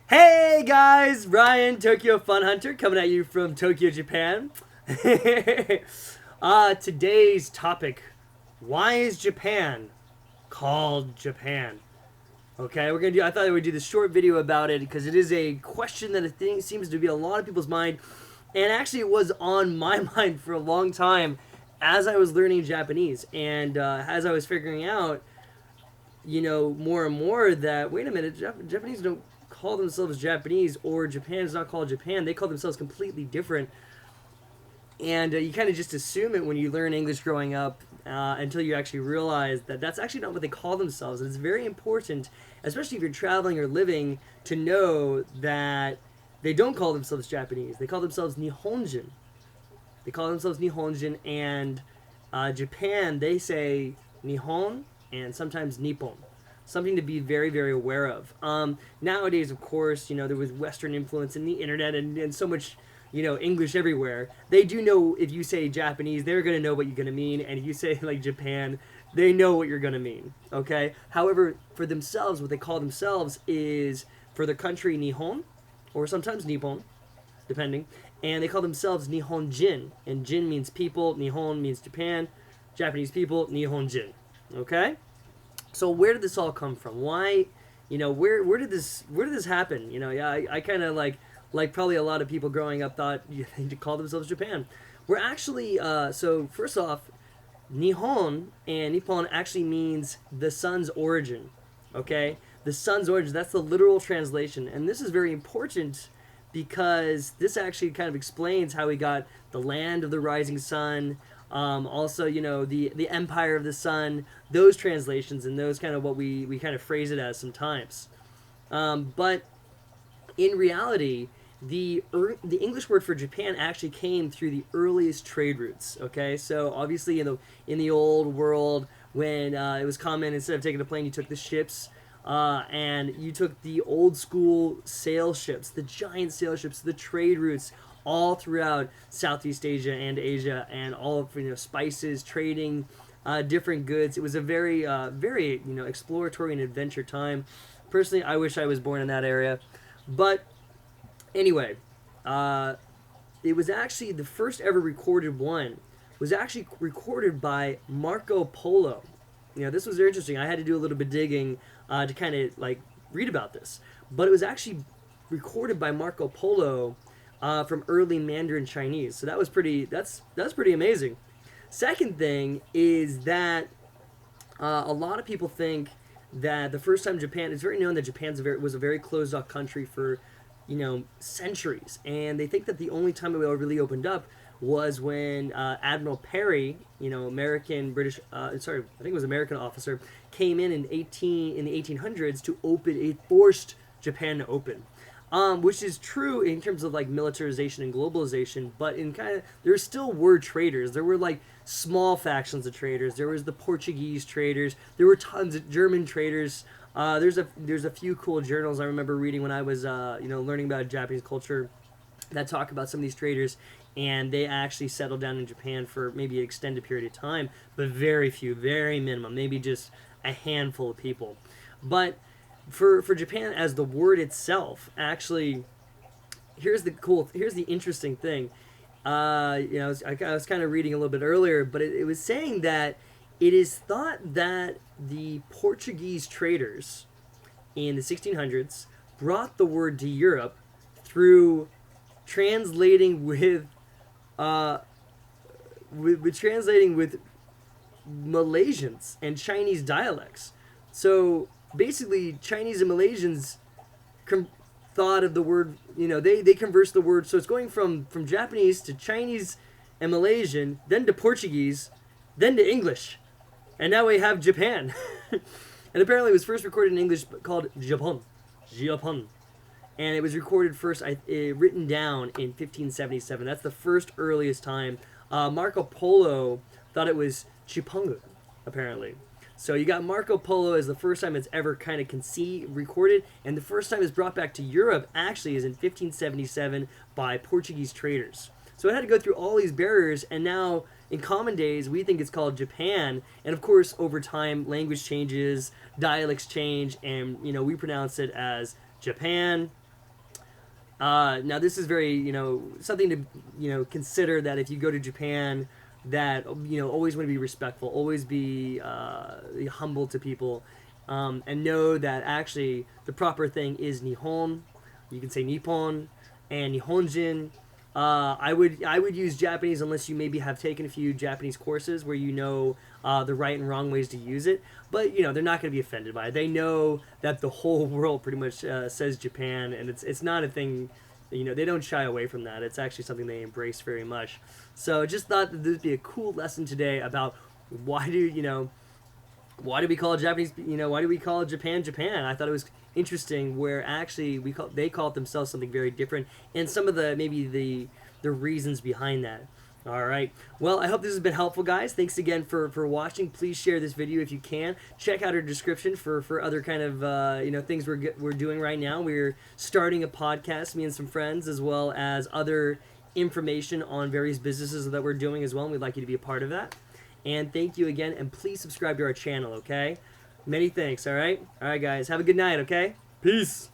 Hey guys, Ryan, Tokyo FunHunter, coming at you from Tokyo, Japan. Today's topic: why is Japan called Japan? Okay, we're gonna do. I thought I would do this short video about it because it is a question that I think seems to be on a lot of people's mind, and actually it was on my mind for a long time as I was learning Japanese and as I was figuring out more and more that wait a minute, Japanese don't call themselves Japanese, or Japan is not called Japan. They call themselves completely different, and you kind of just assume it when you learn English growing up until you actually realize that that's actually not what they call themselves. And it's very important, especially if you're traveling or living, to know that they don't call themselves Japanese. They call themselves Nihonjin. They call themselves Nihonjin, and Japan, they say Nihon and sometimes Nippon. Something to be very, very aware of. Nowadays, of course, there was Western influence in the internet and so much, English everywhere. They do know if you say Japanese, they're going to know what you're going to mean. And if you say, like, Japan, they know what you're going to mean. Okay? However, for themselves, what they call themselves is, for their country, Nihon, or sometimes Nippon, depending. And they call themselves Nihonjin. And Jin means people, Nihon means Japan, Japanese people, Nihonjin. Okay? So where did this all come from? Why, where did this happen? I kind of like probably a lot of people growing up thought they call themselves Japan. We're actually so first off, Nihon and Nippon actually means the sun's origin. Okay, the sun's origin. That's the literal translation, and this is very important because this actually kind of explains how we got the land of the rising sun. Also, the Empire of the Sun, those translations and those kind of what we kind of phrase it as sometimes. But in reality, the English word for Japan actually came through the earliest trade routes. Okay, so obviously in the old world, when it was common, instead of taking a plane, you took the ships. And you took the old school sail ships, the giant sail ships, the trade routes, all throughout Southeast Asia and Asia, and all of spices, trading, different goods. It was a very very exploratory and adventure time. Personally, I wish I was born in that area, but anyway, it was actually the first ever recorded one was actually recorded by Marco Polo. This was very interesting. I had to do a little bit of digging to kind of read about this, but it was actually recorded by Marco Polo from early Mandarin Chinese. So that was pretty. That's pretty amazing. Second thing is that a lot of people think that the first time Japan. It's very known that Japan was a very closed off country for centuries, and they think that the only time it really opened up was when Admiral Perry, American British, I think it was American officer, came in the 1800s to open. It forced Japan to open. Which is true in terms of militarization and globalization, but in there still were traders. There were small factions of traders. There was the Portuguese traders. There were tons of German traders. There's a few cool journals I remember reading when I was learning about Japanese culture that talk about some of these traders, and they actually settled down in Japan for maybe an extended period of time, but very few, very minimum, maybe just a handful of people. But for Japan as the word itself, actually, here's the interesting thing. I was kind of reading a little bit earlier, but it was saying that it is thought that the Portuguese traders in the 1600s brought the word to Europe through translating with Malaysians and Chinese dialects. So basically, Chinese and Malaysians thought of the word, they conversed the word, so it's going from Japanese to Chinese and Malaysian, then to Portuguese, then to English, and now we have Japan. And apparently it was first recorded in English called Japon, and it was recorded first, written down in 1577. That's the first earliest time. Marco Polo thought it was Chipungu, apparently. So you got Marco Polo as the first time it's ever kind of recorded, and the first time it's brought back to Europe actually is in 1577 by Portuguese traders. So it had to go through all these barriers, and now in common days we think it's called Japan, and of course over time language changes, dialects change, and we pronounce it as Japan, Now this is very, something to, consider, that if you go to Japan, that, always want to be respectful, always be humble to people, and know that actually the proper thing is Nihon. You can say Nippon and Nihonjin. I would use Japanese unless you maybe have taken a few Japanese courses where you know the right and wrong ways to use it. But they're not going to be offended by it. They know that the whole world pretty much says Japan, and it's not a thing. They don't shy away from that. It's actually something they embrace very much. So just thought that this would be a cool lesson today about why do we call Japanese, why do we call Japan Japan? I thought it was interesting where actually they call it themselves something very different, and some of the reasons behind that. All right. Well, I hope this has been helpful, guys. Thanks again for watching. Please share this video if you can. Check out our description for other kind of things we're doing right now. We're starting a podcast, me and some friends, as well as other information on various businesses that we're doing as well, and we'd like you to be a part of that. And thank you again, and please subscribe to our channel, okay? Many thanks, all right? All right, guys. Have a good night, okay? Peace.